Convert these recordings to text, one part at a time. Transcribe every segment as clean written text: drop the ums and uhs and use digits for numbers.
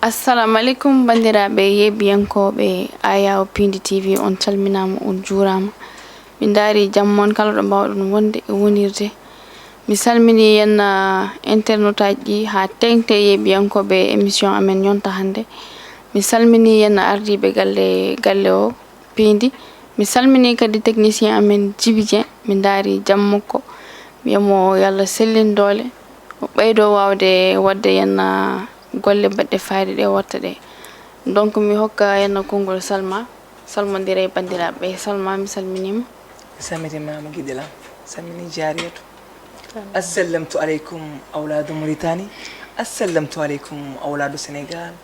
assalamu alaikum bandiraɓe yebbiyankoɓe Ayaw Pindi TV on calminama on juurama min daari jammon kala ɗo mbawɗon wonde e wonirde mi salmini yenna internet aji ha tengte yebbiyankoɓe émission amen yonta hande mi salmini yenna ardiɓe galle o Pindi mi salmini kadi technicien amen Djiby Dieng min daari jammokko miyamo yalla sellin doole o ɓeydo wawde wadde yenna golle baɗɗe fayde ɗe watta ɗe donc mi hokka yenna konngol salmodire bandiraɓe Salma mi salminima samitimama guiɗelam salmini jariyatu assalamtu aleykum awladu Mauritanie assalamtu aleykum awladu Sénégal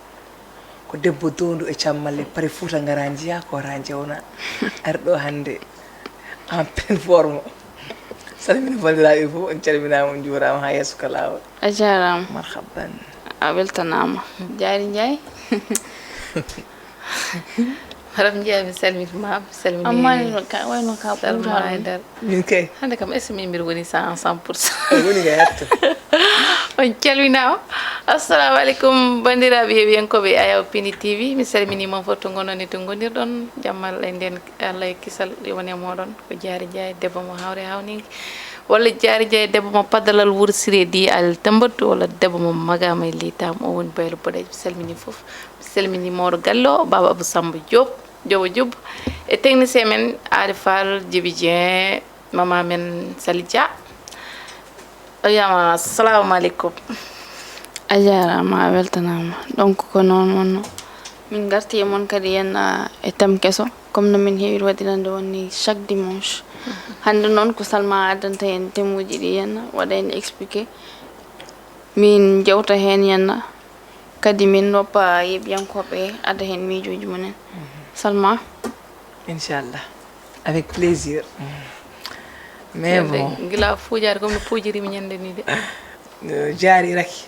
ko debbo dondu e cammalle pare Fouta ngara jiya ko ra jewna arɗo hande en pleine forme salmini bandiraɓe fof on calminama on juurama ha yesso ka lawol a jarama marhaban a weltanama Diary Ndiaye Maram Ndiaye mi salmitimama salmini amma wayno ka ɓuural min kay hande kam est ce que min mbir woni 100% woni ga yetto on calminama assalamu aleykum bandiraɓe heewiyankoɓe Ayaw Pindi TV mi salminima fof to gonɗon e to gonirɗon jammal e nden Allah e kisal woni e moɗon ko Diary Ndiaye debbo mo hawre hawninki walla Diary Ndiaye debbo mo paddalal Wouro Siré di al tambatu walla debbo mo magama e litam o woni baylo boɗejo mi salmini fof mi salmini mawɗo galle o baba Abou Samba Diop Diop e technicien men Ari Fall Djiby Dieng mama men Sali Dia oyama assalamu aleykum a jarama a weltanama donc ko noon wonno min garti e moon kadi yenna e thème kesso comme no min heewi waɗirande wonni chaque dimanche hande noon ko Salma addanta hen thème uji ɗi yenna waɗa hen expliqué min jewta hen yenna kadi min noppa yebbiyankoɓe adda hen miijoji mumen Salma inchallah avec plaisir mais bon gila fuujade comme no puujirimi ñande ni de jaari raki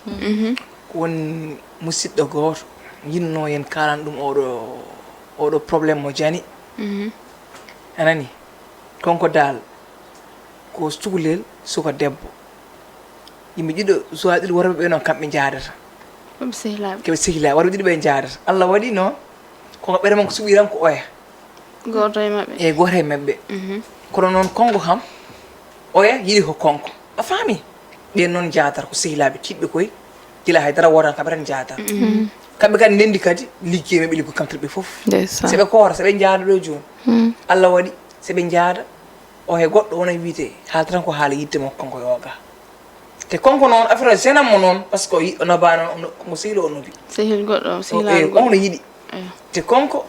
won musidɗo goto yinno yen kalan ɗum oɗo probléme mo jani anani konko dal ko cukalel suka debbo yimɓe ɗiɗo soit ɗiɗo worɓe ɓe noon kamɓe jadata keɓe sehilaɓe worɓe ɗiɗo ɓe jadata Allah waɗi noon koko ɓere mon ko suɓiran ko oya goto e mabɓe eyyi goto e mabɓe kono noon konko kam oya yiiɗi ko konko a faami ɓen noon jadata ko sehilaɓe tiɗɓe koye gila haydara wotan kamɓe tan jadata kamɓe kadi ndendi kadi ligguey mabɓe liggo kamtirɓe foof seɓe koora seɓe jaada ɗo joni Allah waɗi seɓe jaada o he goɗɗo wona wiite haalta tan ko haala yidde makko konko yoga te konko noon affaire gênant mo noon par ce que o nobano mo sehilo o nobi sehil goɗɗo sehilaɓe ono yiiɗi te konko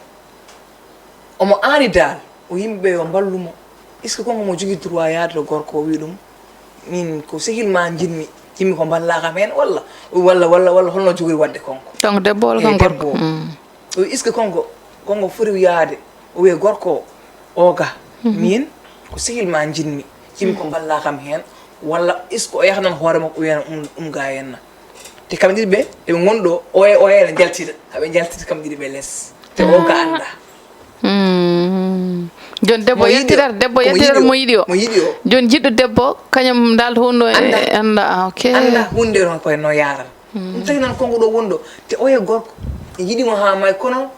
omo aani dal o yimɓeɓe yo ballumo est ce que konko mo jogui droit yaade to gorko o wi ɗum min ko sehil ma jinmi yimmi ko ballakam hen walla holno jogori wadde konko donc debbo walla kon gorko o wi est ce que konko foti yaade o wiye gorko o ga min ko sehil ma jinmi yimmi ko ballakam hen walla est ce que o yahnan hoore makko wiyana ga henna te kamɓe ɗiɗi ɓe eɓe gonɗo oya ne jaltita haɓe jaltita kamɓe ɗiɗi ɓe less te o ga anda joni debbo yaltidata mo yiɗi o joni jiɗɗo debbo kañum dalta hunde e anda ok anda hunde noon koye no yarata ɗum tagi noon konko ɗo wonɗo te oye gorko yiɗimo ha may kono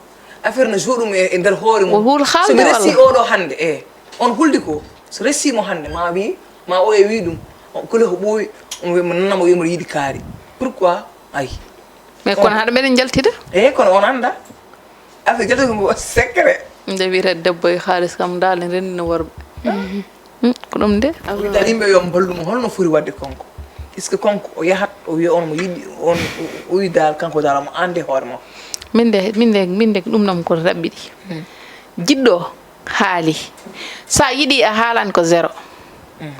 affaire no joɗum e nder hoore mum somi resi oɗo hande on huldi ko so resimo hande ma oye wi ɗum kole ko ɓooyi mo nanamo wimo yiiɗi kaari pourquoi ayi mais kono haɗa meɗen jaltida eyyi kono on anda affaire jaltida ko secret nde wiyete debbo e haalis kam dal ne rendino worɓe ko ɗum de dal yimɓe yo ballumo holno foti wadde konko est ce que konko o yahat o wiya on mo yiɗi on o wi dal kanko dal mo ande hoore makko min de ɗum nam ko rabɓiɗi jiɗɗo haali sa yiɗi a haalani ko zéro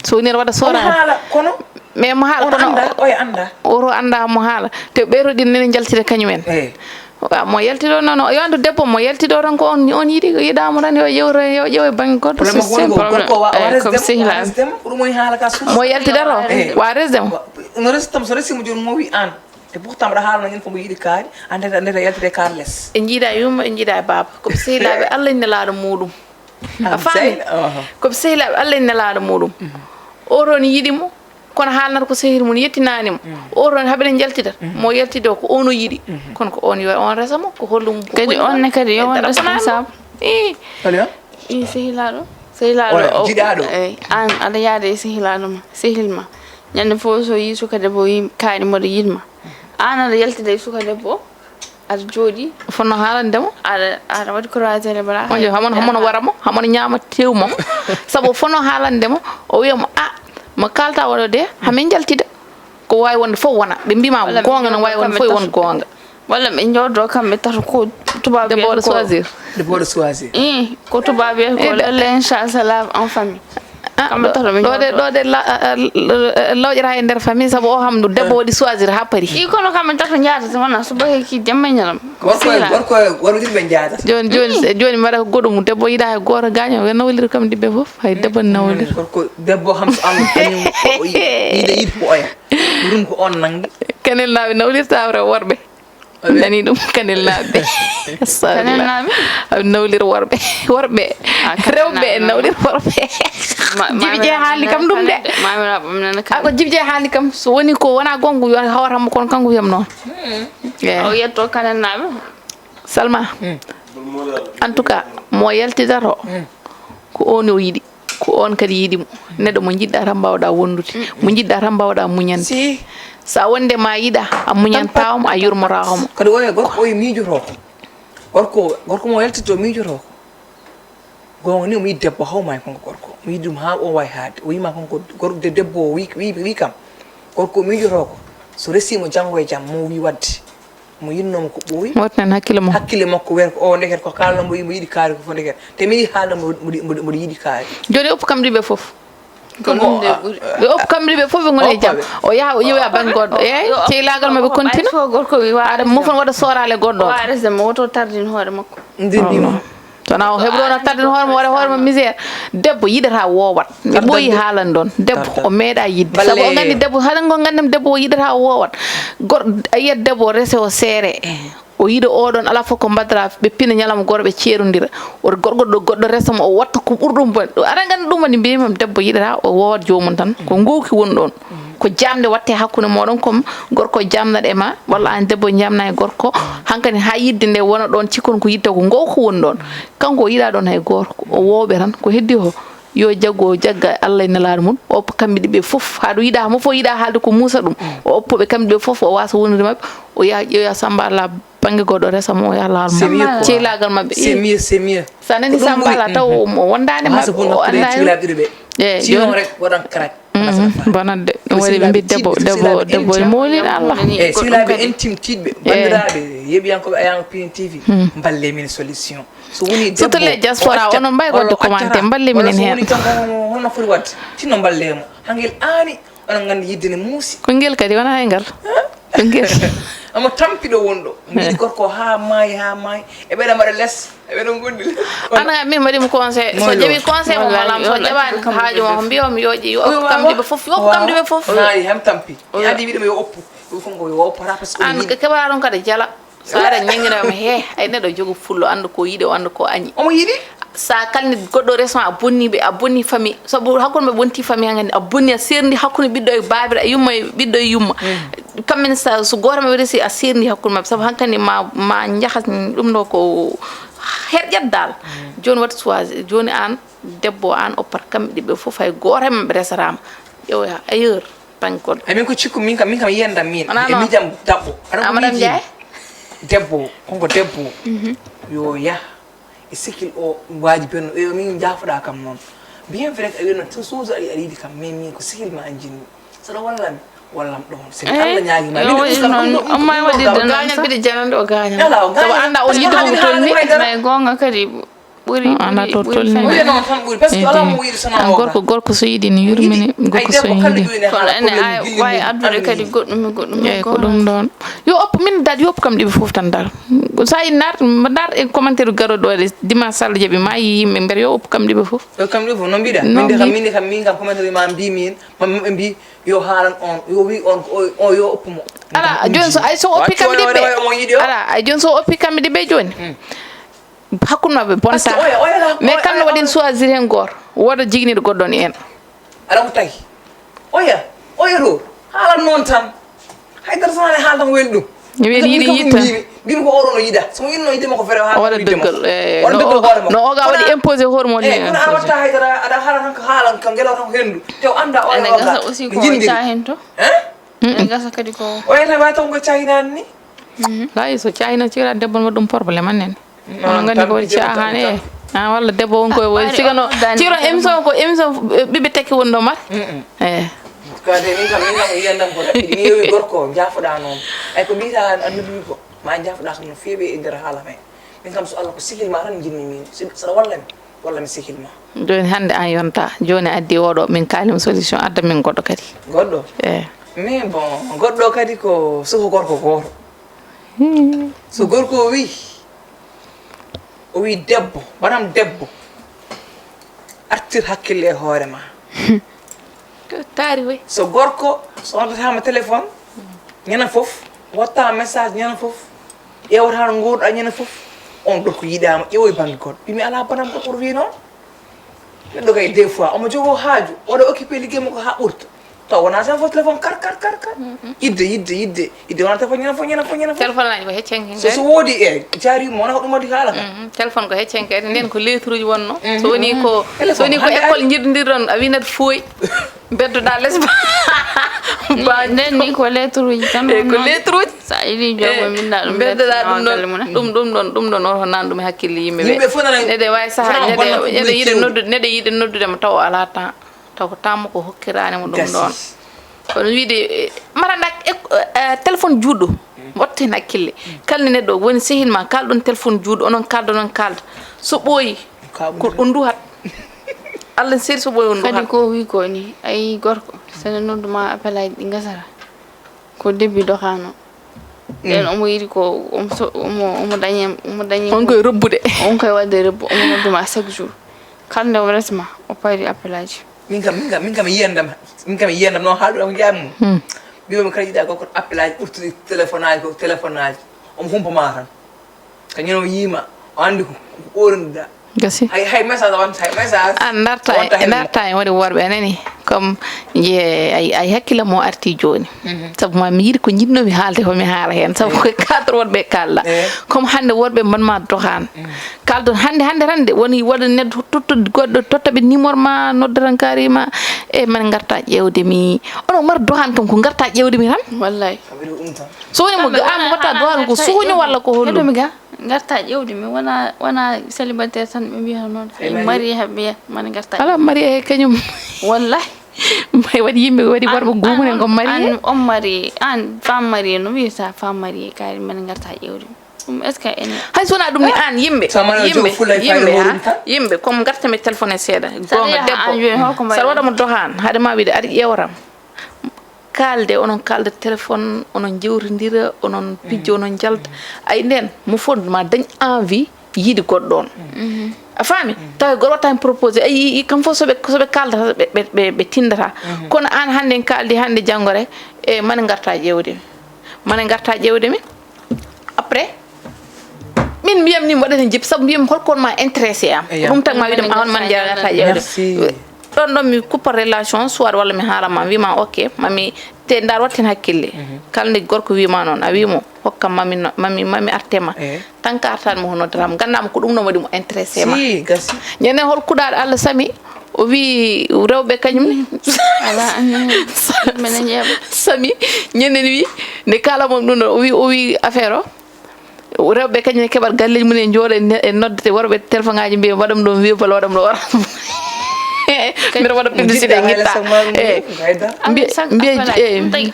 so woni waɗa haala kono mais mo haala kono oya anda oto anda mo haala te ɓeeɗo ɗin nene jaltide kañumen mo yaltiɗo noon o yonto debbo mo yaltiɗo tan ko on yiiɗi yiɗamo tan yo ƴeewe banggue goɗɗo comme sehilaɓe mo yaltidata wa resdemo no restam so resimo joni mo wi an te pourtant mbaɗa haalano ñen komo yiiɗi kaari andeta yaltide kaar less e jiiɗa yumma e jiiɗa baba koɓe sehilaɓe Allah e nelaɗo muɗum a faami koɓe sehilaɓe Allah e nelaɗo muɗum oɗon yiiɗimo kono haalnata ko sehil mum yettinanimo o ton haɓeɗen jaltita mo yaltide ko ono yiɗi kono ko on yo on resamo ko hollum kadi on ne kadi yo won responsable Alio? sehilaɗo o jiɗaɗo eyi an aɗa yaade e sehilaɗo ma sehil ma ñande fof so yi suka debbo wi kaani mboɗo yiɗma an aɗa yaltida e suka debbo aɗa jooɗi fonno haalandemo aɗa waɗi croisére bala on jo hamono waramo hamono ñaama tewmo sabu fonno haalandemo o wiyamo mo kalta waɗo de hamin jaltida ko wawi wonde fof wona ɓe mbima gonga no wawi wonde fof won gonga walla ɓe jooɗo kamɓe tata ko tubabe debbo waɗa choisir ko tubabe ko l'inchallah en famille kamɓe tata ɓe ɗo de lawƴata e nder famille saabu o hamdu debbo waɗi choisir ha paari i kono kamɓe tata jaatata wona subaka ki jamma ñalam gorko warudirɓe jaatata joni mbaɗa ko goɗɗum debbo yiiɗa hay goto gaño ɓe nawliri kam ɗiɓɓe foof hay debbo ne nawliri gorko debbo ham so am kañum yiɗa ko oya ɗum ko on nangdi kanel naaɓe nawlirta awre worɓe nani ɗum kanel naaɓe nawlir worɓe rewɓe e nawlir worɓe jibi je haali kam ɗum de ko jibi je haali kam so woni ko wona gonga yo hawatamo kono kanko wiyam noon o yetto kanel naaɓe Salma en tout cas mo yaltidata ko on o yiɗi ko on kadi yiɗimo neɗɗo mo jiɗɗa tan mbawɗa wondude mo jiɗɗa tan mbawɗa muñande sa wonde ma yiɗa a muñan pawmo a yurmotamo kadi oya gorko oye miijoto ko gorko mo yaltito miijoto ko gonga ni o yiɗi debbo hawma e konko gorko o yiɗi ɗum ha o wawi haade o yima konko gorko debbo o wi kam gorko miijoto ko so resimo janggo e jaam mo wi wadde mo yinnomo ko ɓooyi wotnan hakkille makko wer ko o ndeket ko kalno mo yiɗi kaari ko fo ndeket te mi haalno mboɗo yiɗi kaari joni oppu kam ɗiɓe foof ɓe oppu kam ɗiɓe foof ɓe goni e jaam o yaha o yiwoya banggue goɗɗo eyyi cehlagal maɓe continue gorko wi aɗa mofon waɗa sorale goɗɗo o resde mo woto tardine hoore makko ndinɗima sona o heɓrono tardine hoorema waɗa hoorema misére debbo yiɗata wowat mi ɓooyi haalan ɗon debbo o meeɗa yidde saabu o gandi debbo haɗa go gandem debbo o yiɗata wowat goɗɗo a yiyat debbo o rese o seere o yiɗa oɗon ala fof ko mbaddata ɓe pina ñalama goto ɓe ceerodira oto goɗɗo resamo o watta ko ɓurɗum bon aɗa gandi ɗum woni mbimam debbo yiɗata o wowat jomum tan ko gowki woni ɗon ko jamde watte hakkude moɗon comme gorko jamnaɗe ma walla an debbo jamna e gorko hankkadi ha yidde nde wona ɗon cikkon ko yidde ko gowko woni ɗon kanko o yiɗa ɗon hay goto o wowɓe tan ko heddi o yo jaggo o jagga Allah e nelaɗo mum o oppa kamɓe ɗiɓe foof haɗo yiɗa mo fof yiɗa haalde ko muusa ɗum o oppuɓe kamɓe ɗiɓe foof o wasa wonnude mabɓe o yaha ƴeeya Samba Allah banggue goɗɗo resamo o yaha laalmo cehlagal mabɓe c'est mieux sa nani Samba Allah taw o wondani mabɓe o andani sinon rek waɗan crack bonande ɗum waɗi ɓe mbi debbo ne mawlina Allah eyyi sehilaɓe intime tiɗɓe bandiraɓe yeeɓiyankoɓe Ayamo Pini TV balle min solution so woni debbo surtout les diaspora onon mbawi wadde commenté balle minen hen holno foti wadde tinno ballemo hanguel aani onon gandi yidde ne muusi ko ngel kadi wona e ngal ko ngel omo tampiɗo wonɗo mbiɗi gorko ha maayi e ɓeɗa mbaɗa less e ɓeɗa gondi anaga min mbaɗimo conseil so ƴeewi conseil mo malam so ƴeɓani haaju mo mbiyamo yooƴi yo oppu kam ɗiɓe foof yo oppu kam ɗiɓe foof nayi hem tampi adi wiɗoma yo oppu konko yo oppata par ce que an keɓata ɗum kadi jala so ara ñaguinama he ay neɗɗo jogo fullo anda ko yiiɗi o anda ko añi omo yiiɗi sa kalni goɗɗo resma a bonniɓe a bonni famille saabu hakkude ɓe bonti famille hagandi a bonni a serdi hakkude ɓiɗɗo e babira yumma e ɓiɗɗo e yumma kamɓene so goto maɓe resi a serdi hakkude mabɓe saabu hankkandi ma jahas ɗum ɗo ko herƴat dal joni wat choisi joni an debbo an oppat kamɓe ɗiɓɓe foof hay goto e mabɓe resatama ƴewoya ailleurs banggue goɗɗo ay min ko cikku min kam yiyandam min e miijam dabɓo amadame Ndiaye debbo konko debbo yo yaha e sikkil o waji benno e min jaafoɗa kam noon bien vrai que a wiyno so suuso aɗa yiɗi kam mais min ko sikkil ma jinni saɗa wallami wallam ɗon so Allah ñaagima gañan mbiɗe janande o gañan sabu anda on yiɗi ko tolni mais gonga kadi ɓuuri anda to tolni noon tan ɓuuri par ce que ala mo yiɗi sona gorko so yiɗi ne yurmini gorko so yiɗi kono ene wawi addude kadi goɗɗum eyyi ko ɗum ɗon yo oppu min dal yo oppu kam ɗiɓe foof tan dal sa yi dar e commentaire garoɗo ɗo de dimanche Sall jaaɓi ma yi yimɓe mbiyata yo oppu kam ɗiɓe foof kam ɗiɓe foof no mbiɗa min kam commentaire ma mbimi hen maɓe mbi yo haalan on yo wi on yo oppumo ala joni so ay so oppi kamɓe ɗiɓɓe ala ay joni so oppi kamɓe ɗiɓɓe joni hakkude mabɓe bonta mais kamno waɗin choisir hen goto woda jiguiniɗo goɗɗon en aɗa ko tawi oya oyro haala non tan haydara sanane haala tan welɗum mi weni yiɗi yitta mbimi ko orono yiɗa somo yinno yidema ko fere ha wala deggal wala deggal hoorema no oga waɗi imposé hormone ni kono a watta haydara aɗa haala tan ko haalan ko ngelaw tan ko hendu tew anda o ene gasa aussi ko cahen to ene gasa kadi ko oyata wa tan ko cahinani ni lay so cahina cira debbo ma ɗum probléme annen ono gandi ko waɗi cahane walla debbo won koye woy sigano ciro émission ko émission ɓiɓe tekki woni ɗo mat kade min kam yiyandam ko ɗi yewi gorko jaafoɗa noon ay ko mbiyata annabi ko ma jaafoɗa kam no feewi e nder haala me min kam so Allah ko sihilma tan jinmi min saɗa walla mi sihilma joni hande an yonta joni addi oɗo min kalima solution adda min goɗɗo kadi goɗɗo mais bon goɗɗo kadi ko soko gorko goto so gorko o wi debbo banam debbo artir hakkille e hoore ma taari way so gorko so wondatama téléphone ñana foof watta message ñana foof ƴewata no nguurɗa ñana foof on ɗo ko yiɗama ƴeewoy banggue goɗɗo ɓimi ala banam goɗɗo wi noon neɗɗo kay des fois omo jogo haaju waɗa occupé ligguey makko ha ɓurta taw wona tan fof téléphone kar yidde wona téléphone ñana fof téléphone aji ko heccenke so woodi jarima wona ko ɗum waɗi haala ka téléphone ko heccenke nden ko lettre uji wonno so woni ko école jirdirɗon a winat fooyi beddoɗa less nden ni ko lettre uji tan ko lettre uji sa yiɗi jogo minda ɗum beddoɗa ɗum ɗon oto nan ɗum e hakkille yimɓeɓe nede wawi saaha neɗɗo yiɗi noddudema taw ala temps taw ko tammo ko hokkirani mo ɗum ɗon kono wiide maranda téléphone juuɗɗo watta hen hakkille kalni neɗɗo woni sehilma kalɗon téléphone juuɗɗo onon kalda so ɓooyi ko ɗum duhat Allah seeɗi so ɓooyi on duhat kadi ko wi ko ni ayi gorko sene nodduma appel aji ɗi gasata ko debbi dokano nden omo yiɗi ko omo dañi on koye robbude on koye wadde rebbo omo nodduma chaque jour kala nde o resma o payri appel aji min kam yiyandam noon haaɗuɗam ko jaamum mbiyomi kala yiɗa gorko appel aji ɓurtuɗi téléphone aji omo humpama tan kañum o yiima o andi ko ɓoranduɗa gasi hay message wonta hay message an darta en waɗi worɓe anani comme ay hakkille mo arti joni saabu ma mi yiiɗi ko jinnomi haalde komi haala hen saabu koye cadre worɓe kalɗa comme hande worɓe mbanma dokan kaldon hande woni waɗa neɗɗo tottude goɗɗo tottaɓe numéro ma noddaran karima man garta ƴewdemi onon mara dokan kam ko garta ƴewdemi tan wallay so woni mo an watta dokan ko suuño walla ko hollumi ga garta ƴewdemi wona célibataire tan ɓe mbiya noon mari haɓe man garta ala mari e kañum wallahi may waɗi yimɓe waɗi worɓe gumune ko mari on mari an femme mari no wiyata femme mari kari man garta ƴewdemi ɗum est ce que ene hay sona ɗum ni an yimɓe comme gartami téléphone e seeɗa gonga debbo saɗa waɗamo dohan haade ma wiide ari ƴewram kalde onon kalde téléphone onon jewtidira onon pijjo onon jalta ay nden mo fonduma dañ envie yiide goɗɗo on a faami taw goɗɗo watta hen proposé ayi kam fof soɓe kaldata ɓe tindata kono an hande en kaldi hande janggore e mane garta ƴewdemi après min mbiyam ni mi waɗata hen jippi saabu mbiyami holkon ma intéressé am ɗum tan ma wiidema an man garta ƴewde ɗon ɗon mi coupa relation soit walla mi haalama wima ok mami te ndar watten hakkille kala nde gorko wima noon a wimo hokkam mami artema tant que artanimo hono dram gandama ko ɗum noon waɗi mo intéressé ma ñande hol kuɗaɗo Allah sami o wi rewɓe kañumne sami ñanden wi nde kalamom ɗum ɗo o wi affaire o rewɓe kañumne keɓat galleji mumen jooɗo e noddete worɓe téléphone ngaji mbiya waɗam ɗo wiya bala waɗam ɗo wara mbiɗa waɗa publicité guitta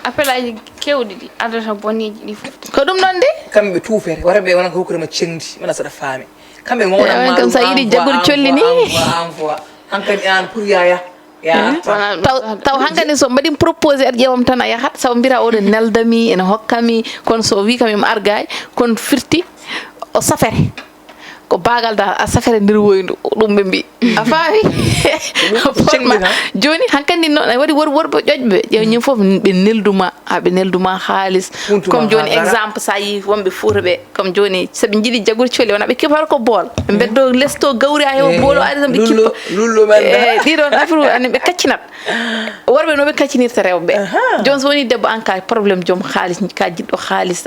appel aji kewɗi ɗi adata boniji ɗi fof ko ɗum ɗon de kamɓe tuufere waraɓe wona ko hokkudema cengdi mana saɗa faami kamɓe gowɗama kam sa yiiɗi jaggude colli ni hankkadi an pour yaya taw hankkadi so mbaɗi proposé aɗa ƴewam tan a yahat sabu mbira oɗo neldami ene hokkami kono so wi kam emi argay kono firti o safere ko bagal da a safere ndir woyndu dum be mbi a faami joni hankandi non ay wadi worbe jojbe jew ñim fof be nelduma be nelduma xaalis comme joni exemple sa yi wonbe fuurbe comme joni sabe jidi jagur cioli wona be kifar ko bol be beddo lesto gawri ay bolo ay be kippa lullu men di don afru an be kaccinat worbe no be kaccinirta rewbe jon so woni debbo anka problème jom xaalis ka jiddo xaalis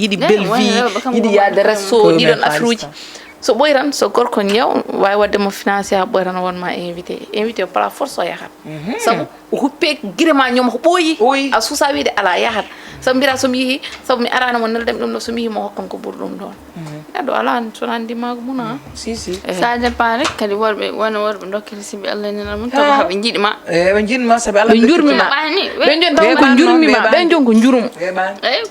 yidi belle vie yidi yaade resto di don afruji so boyran so gorko ñew way wadde mo financé ha boyran won ma invité par la force o yahat sabu huppe girema ñom ko boyi a susa wiide ala yahat sabu mbira so mi yi sabu mi arana mo neldem dum no so mi yi mo hokkam ko burdum don ado ala sonandi mago muna si ça dépend rek kadi worbe wona worbe dokkere sibi Allah nena mun taw habe jidima be jidma sabi Allah njurmi ma be jon taw ko njurmi ma be jon ko njurum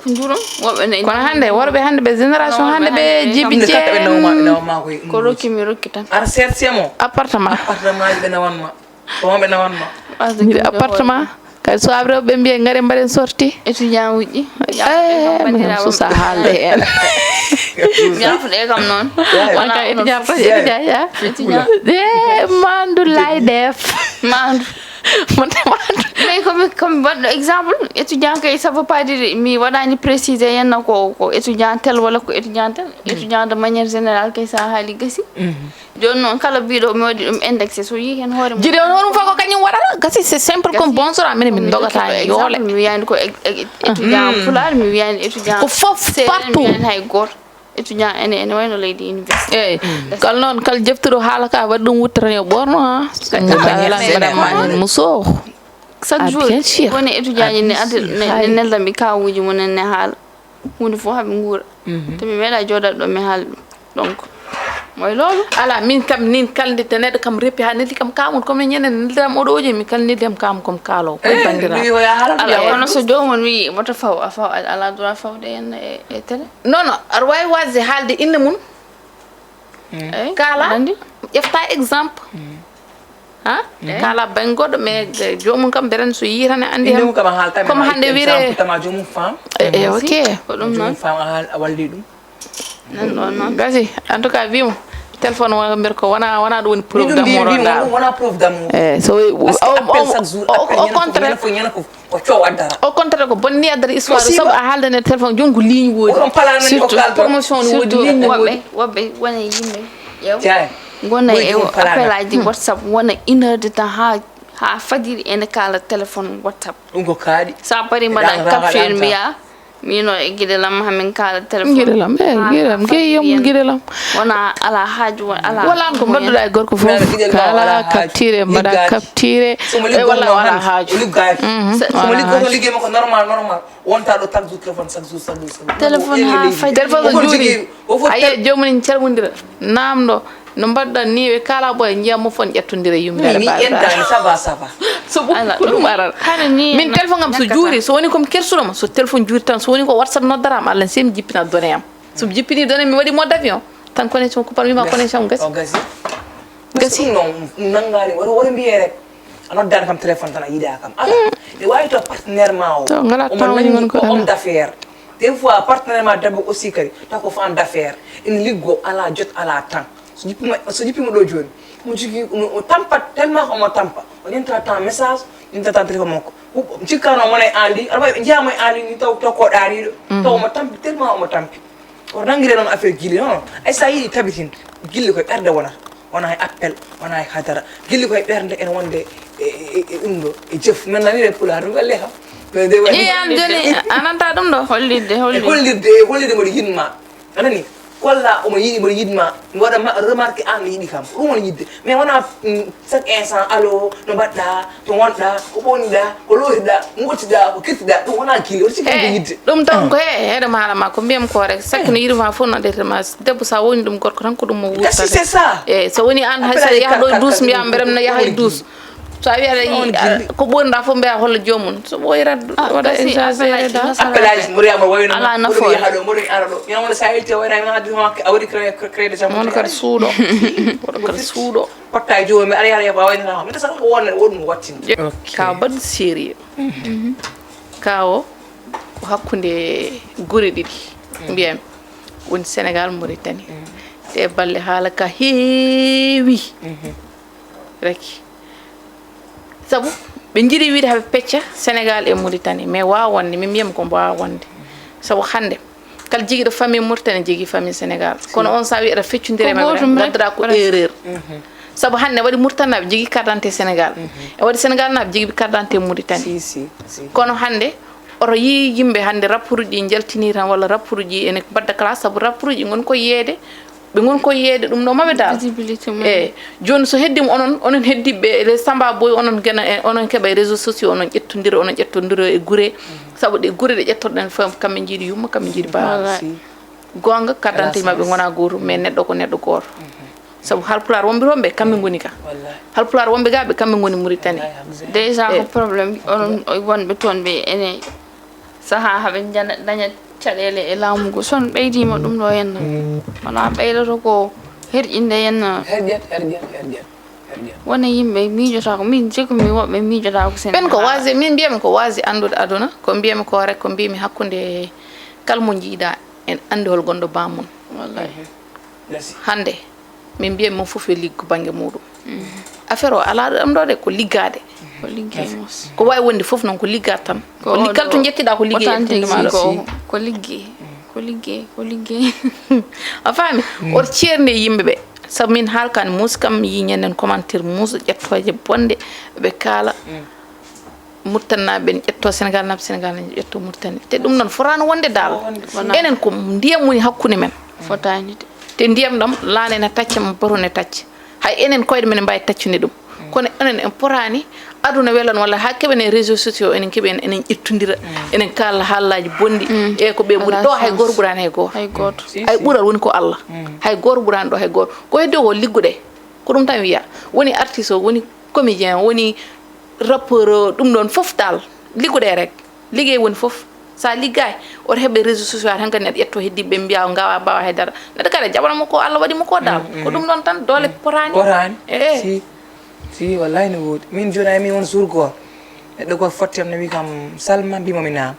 ko njurum worbe ne kono hande worbe hande be génération hande be jibi je ko rokki mi rokki tan ar sertiamo appartement be nawanma ko be nawanma appartement kay so abre be mbiye ngare mbaren sorti étudiant wuji so sa halde en mi afude kam non wala étudiant de mandu lay def mandu mais comme bon exemple étudiant kay ça veut pas dire mi wadani préciser yenna ko étudiant tel wala ko étudiant tel étudiant de manière générale kay sa hali gasi jon non kala bido mi wadi dum indexé so yi hen hoore jide on horum fa ko kanyum wadala gasi c'est simple comme bonsoir amene min dogata yole mi wiyani ko étudiant fular mi wiyani étudiant ko fof partout hay gor étudiant ene wayno leydi université kal non kal jeftiro hala ka waddum wuttane borno ha madame muso chaque jour woni étudiant ni ade neldambi kawuji munen ne haala hunde fo habe nguura to mi meda joda do mi haal donc moy lolu ala min kam nin kalde tenede kam repi ha neldi kam kamon comme ñenen neldam odo oje mi kal neldam kam comme kalo ko bandira ala wono so jomon wi moto faw ala droit fawde en e télé non ar way waze halde inde mun kala yefta exemple ha kala bangodo me jomum kam beren so yirane andi dum kam halta comme hande wire tama jomum fam ok ko dum non fam waldi dum non gasi en tout cas vimo téléphone wala mbir ko wana do woni preuve d'amour wana preuve d'amour so au contraire fo ñana ko ciow adara au contraire ko bonni adara histoire sabu a haldane téléphone jongu ligne wodi surtout promotion wodi ligne wobbe wona yimbe yow gona e appel aji whatsapp wona 1 heure de temps ha fadiri en kala téléphone whatsapp dum ko kaadi sa pari madan capture miya mino e gidelam hamin kala téléphone gidelam gidelam wona ala haaju ala wala ko modduda e gorko fof kala capture mbada capture e wala haaju so li ko liggé mako normal wonta do tag téléphone chaque jour téléphone ha fa téléphone juri aye jomuni calmondira namdo no mbadda ni we kala boy njiyam mo fon jettondire yumbe ni endani ça va so bu ko dum aral min téléphone ngam so juri so woni comme kersudo so téléphone juri tan so woni ko whatsapp no daram Allah sem jippina donné am so jippini donné mi wadi mode avion tan connexion ko parmi ma connexion gasi non nangari wala mbiye rek ano dan kam téléphone tan yida kam ala e way to partenaire ma o ngon ko homme d'affaires des fois partenaire ma dabo aussi kari ta ko femme d'affaires in liggo ala jot ala temps so jippimo do joni mo jigi o tampa tellement ko mo tampa o denta temps message denta temps téléphone mako cikano mo nay andi arba jamo andi ni taw to ko dari to mo tampi tellement mo tampi o rangire non affaire gili non ay sa yi tabitin gilli ko berde wona ay appel wona ay hadara gilli ko berde en wonde e undo e jef men nani re pular walle ha ni am joni ananta dum do hollide mo yinma anani walla o mo yidma wada remarque an yidi kam o mo yidde mais wona chaque instant allo no badda to wonda ko bonida ko lohida ngotida ko kittida dum wona kili o ci ko yidde dum tan ko heede mala ma ko mbiyam ko rek sak no yirma fo no dete ma debbo sa woni dum gorko tan ko dum mo wuta c'est ça so woni an haysa ya do douce mbiyam berem na yahay douce so a wiya ko bonda fo mbiya holla jomum so boyra wada exagéré da appelage muriama wayno ala nafo hado mori arado yama wona saylte wayna ma hadu ma awdi créer de mon kar suudo potta joomi ari ba wayna mi tasan ko wonmo wattinde ka bad série kawo hakkunde gure didi mbiyam woni Sénégal Mauritanie e balle haala ka heewi reki sabu ɓe jiɗi wiide haɓe pecca Sénégal e Mauritanie mais wawa wonde min mbiyami ko wawa wonde sabu hande kala jigiɗo famille Mauritanie jigui famille Sénégal kono on sa wi aɗa feccodire maɓe gaddata ko erreur sabu hande waɗi Mauritanie naɓe jigui carte d'identité Sénégal e waɗi Sénégal naɓe jigui carte d'identité Mauritanie kono hande oto yi yimɓe hande rapport uji jaltini tan walla rapport uji ene badda classe sabu rapport uji gon ko yeede ɓe gon ko yeede ɗum ɗo maɓe dal e joni so heddima onon heddiɓe les samba boy onon gena onon keeɓa e réseaux sociaux onon ƴettodira e guure saabu ɗe guure ɗe ƴettoɗen fof kamɓe jiiɗi yumma kamɓe jiiɗi baa gonga carte d'identité mabɓe gona goto mais neɗɗo ko neɗɗo goto sabu halpular wonɓe toon ɓe kamɓe goni ka halpular wonɓe ga ɓe kamɓe goni Mauritanie déjà ko probléme onon wonɓe toon ɓe ene saaha haɓe daña caɗele e laamugo son ɓeydima ɗum ɗo henna wona ɓeydoto ko herƴinde henna wona yimɓe miijota ko min jegumi woɓɓe miijota ko ɓen ko waasi min mbiyami ko waasi andude aduna ko mbiyami ko rek ko mbimi hakkude kalmo jiiɗa en andi hol gonɗo bamum wallahi hande min mbiyami mon foof yo liggo banggue muɗum affaire o ala ɗam ɗo de ko liggade ko wawi wonde foof noon ko liggade tan kala to jettiɗa ko liggey ko liggey a faami oto ceerne yimɓeɓe saabu min haalkani muusi kam yi ñanden commentaire muusa ƴettoje bonde ɓe kaala Mauritanie naɓe ɓe ƴetto Sénégal naɓe ƴetto Mauritanie te ɗum noon fotano wonde dal enen ko ndiyam woni hakkude men fotani te ndiyam ɗam laana ene tacca ma bato ne tacca hay enen koyɗe men mbawi taccude ɗum kono enen en porani aduna welan walla ha keɓen e réseaux sociaux enen keeɓi enen ƴettodira enen kala haallaji bonɗi e ko ɓe ɓuuri ɗo hay goto ɓurani hay goto hay ɓuural woni ko Allah hay goto ɓurani ɗo hay goto ko heddi ko liggude ko ɗum tan wiya woni artiste o woni comédien woni rappeur ɗum ɗon foof dal liggude rek liggey woni foof sa liggay oto heeɓe réseaux sociaux tan kadi neɗɗo ƴetto heddiɓe mbiya gawa mbawa haydara neɗɗo kadi jaɓanamo ko Allah waɗimo ko dal ko ɗum ɗon tan dole porani si wallahi no woodi min joni ami won jour goto neɗɗo goto fottam ne wi kam Salma mbimami naam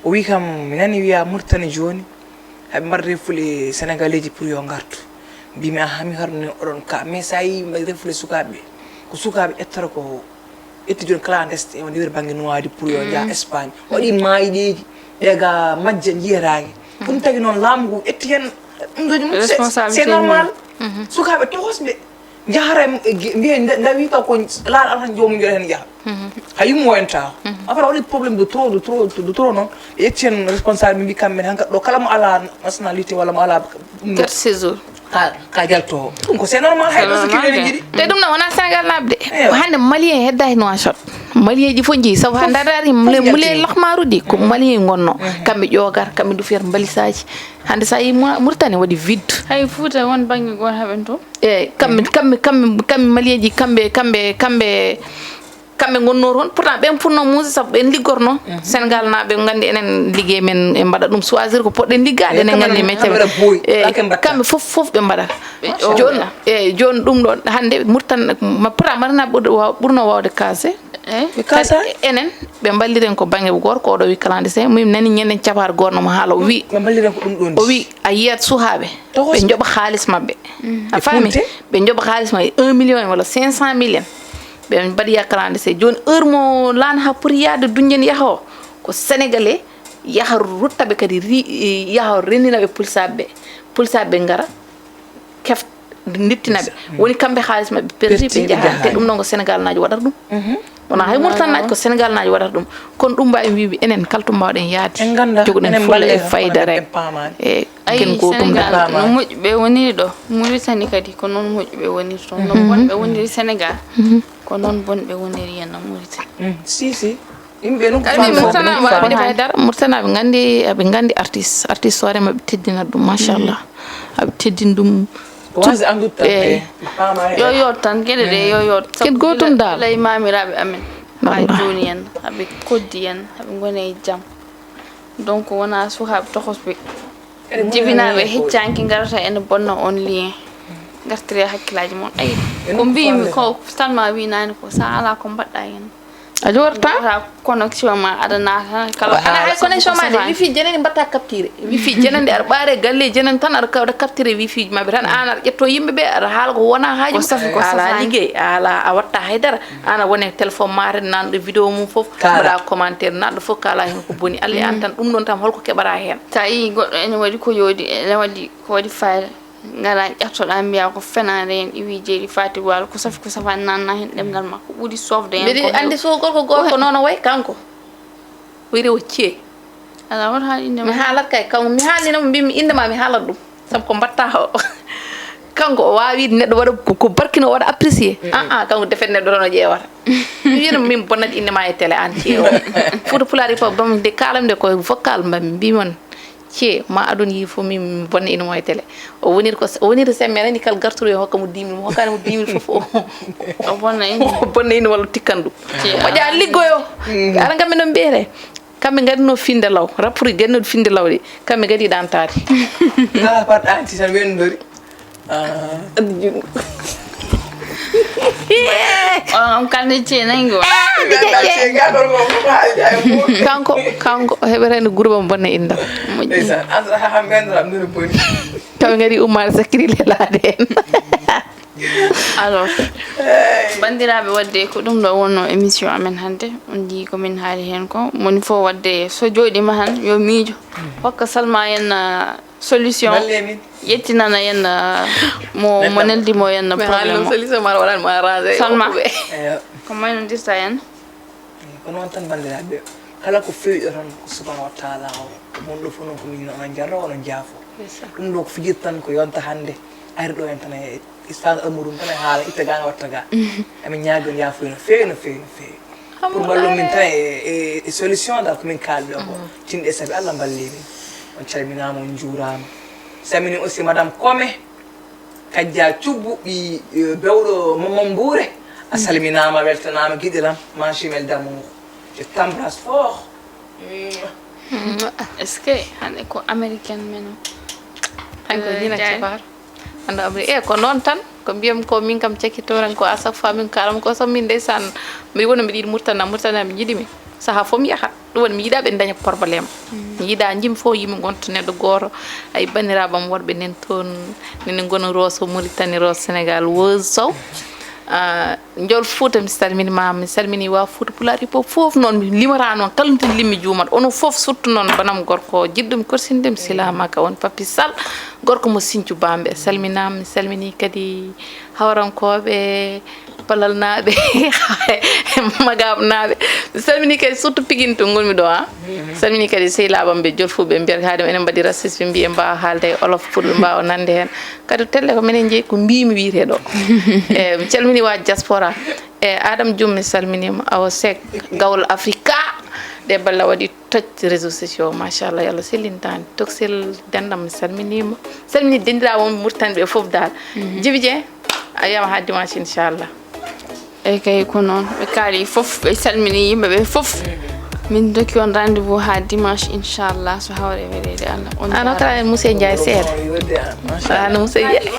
o wi kam mi nani wiya Mauritanie joni haɓe mbaɗa refule sénégalais ji pour yo gartu mbimi aha mi harni oɗon ka mais sa yi refule sukaɓeɓe ko sukaɓe ƴettata ko ƴetti joni clandestin o ndewir banggue noidi pour yo jaa Espagne waɗi mayiɗeji ɗega majja jiyatake ɗum tagui noon laamu ngu ƴetti hen ɗum c'est normal sukaɓe tohosɓe jahara mbiye ndawi ka ko laaɗa tan jomum joɗa hen jaaha hay yummo woyanta affaire waɗi probléme de trop noon ɓe ƴetti hen responsable ɓe mbi kamɓene hankkadi ɗo kala mo ala nationalité walla mo ala carte séjour ka jalto ɗum ko c'est normal hay ɗo so kiɗene jiiɗi te ɗum noon wona Sénégal naɓe de hande malien hedda e Nouakchott malien ji fof jeeyi saabu hande aɗa mule lahmaruɗi ko malien gonno kamɓe ƴogar kamɓe dufiyata balisaji hande sa yi Mauritanie waɗi vide hay Fouta won banggue goto haɓen to eyyi kamɓe malien ji kamɓe gonno toon pourtant ɓen purno muusi saabu ɓen liggorno Sénégal naɓe gandi enen liggey men e mbaɗa ɗum choisir ko poɗɗen liggade enen gandi métier kamɓe foof ɓe mbaɗata joni ɗum ɗo hande Mauritanie pourtant maranaɓe ɓurno wawde kasé enen ɓe balliren ko banggue goto ko oɗo wi clandestin min nani ñanden cafar gorno mo haala o wi o wi a yiyat suhaɓe ɓe jooɓa haaliss mabɓe a faami ɓe jooɓa haaliss mabɓe 1 million walla 500 000 ɓe mbaɗiya clandestin joni heure mo laana ha pour yaade duñen yaaha o ko sénégalais yaaha ruttaɓe kadi yaaha rendinaɓe pulsaɓe gara kef ndittinaɓe woni kamɓe haaliss mabɓe perdi ɓe jaaha te ɗum noon ko Sénégal naji waɗata ɗum wona hay Mauritanie naji ko Sénégal naji waɗata ɗum kono ɗum mbawi wiɓe enen kala to mbawɗen yaade joguɗen fulla e fayda rek e ken ko ɗum Sénégal no moƴƴuɓe woniri ɗo Mauritanie kadi ko noon moƴƴuɓe woniri toon no bonɓe woniri Sénégal ko noon bonɓe woniri henna Mauritanie si yimɓe ɗum Mauritanie haydara Mauritanie aɓe gandi artiste hoorema ɓe teddina ɗum machallah aɓe teddini ɗum yo tan gueɗe ɗe yo ket gotum dal lay mamiraɓe amen ha joni hen haɓe koddi hen haɓe gone e jaam donc wona sukaɓe tohosɓe jibinaɓe heccanki garata ene bonna on lien gartire hakkillaji moon ayi ko mbimi ko Salma wi nani ko sa ala ko mbaɗɗa hen a jorta connexion ma ada nata kala ana hay connexion ma de wifi jenani mbatta capturé wifi jenande ar bare galle jenan tan ar kawda capturé wifi ma be tan ana ƴetto yimbe be ar halgo wona haaji ala liggey ala a watta haydara ana woni téléphone mare nan do vidéo mum fof bada commentaire nan do fof kala hen ko boni alle an tan dum non tam holko kebara hen tayi goddo en wadi ko yodi en wadi ko wadi fayda ngara ƴettoɗa mbiya ko fenade hen iwi jeeri fati wal ko safi ko safani nanna hen ɗemgal makko ɓuuri sofde hen mbiɗi andi so gorko noon way kanko wiri o cie ala won haali inde mi haalat kay kanko mi haalinamo mbimi indema mi haalat ɗum sabu ko mbatta o kanko o wawi neɗɗo waɗa ko barkino waɗa apprécié kanko defet neɗɗo toon o ƴeewata mi wiyano min bonnat indema e télé an cie o Fouta Pulari pop bam de kalamde koye vocal mbami mbimon cie ma adon yi fo min bonna ina moy télé o wonir semmene ni kal garturo yo hokka mo 10 000 mo hokkani mo 10 000 fof o bonna ina walla tikkandu o jaa liggoyo ara ngambe no mbiyete kamɓe gadino finde law rapport gadino finde law de kamɓe gadi dantade kala pat anti tan wendori am kalde cie nango kanko heɓerani groupe am bonna inda kamɓe gadi ummade sakkirille laade en alors bandiraɓe wadde ko ɗum ɗo wonno émission amen hannde on jii komin haali hen ko moni fof wadde so jooɗima han yo miijo hokka Salma yen solution yettinana yen mo neldimo yen probléme solution mara waɗani mo arrangé Salma ko maynodirta hen ko noon tan bandiraɓe kala ko fewiɗo tan ko subhanahu wa taala o mon ɗo fof noon ko min onon jarro onon jaafo ɗum ɗo ko fijirta tan ko yonta hannde ari ɗo hen tan e istade amurum tan e haala itta ga watta ga emin ñaagi on yaafoy no feewi no feewi no feewi pour ballum min tan e solution dal komin kalɗo ko tinɗe saabi Allah balli min on calminama on juurama samini aussi madame Kome Kadja Cubbu ɓi bewɗo Momon Bouré a salminama weltanama guiɗiram manchimel d'amour je t'embrasse fort est ce que hande ko américaine men hanko dina kibar anda abri ko non tan ko mbiyam ko min kam cakkitoran ko à chaque fois min kalam ko sam min ndeysan mi wona mi yiɗi murtana mi jiɗi mi saha fo mi yaha ɗum woni mi yiɗa ɓe daña probléme mi yiɗa jim fo yimi gonta neɗɗo goto ay bandiraɓam worɓe nen toon nene gona Rosso Mauritanie Rosso Sénégal Weuze Sow Ndiol Fouta mi salmini wa Fouta Pulari fof noon mi limara noon kala ntin limmi juumat ono fof surtout noon banam gorko jiɗɗo mi korsinde mi silamaka on Papi Sall gorko mo Sinthiou Bambe salminama mi salmini kadi hawrankoɓe palal naɓe magam naɓe mi salmini kadi surtout Pikine to gonmi ɗo salmini kadi sehlabam ɓe jolfuɓe mbiyata haade enen mbaɗi racisme mbiye mbawa haalde olof fulɓe mbawa nande hen kadi telle ko minen jeeyi ko mbimi wiite ɗo e mi calmini wa diaspora e Adam Dioum mi salminima Awa Seck Gawlo Africa ɗe balla waɗi toj réseaux sociaux machallah yo Allah sellintani toksel dendam mi salminima salmini dendiraɓe murtanɓe foof dal Djiby Dieng a wiyama ha dimanche inchallah eyyi kay ko noon ɓe kaali fof ɓe salmini yimɓeɓe fof min dokki on rendez vous ha dimanche inchallah so hawre welede Allah on ano kala Moussé Ndiaye seeɗa ano Moussé Ndiaye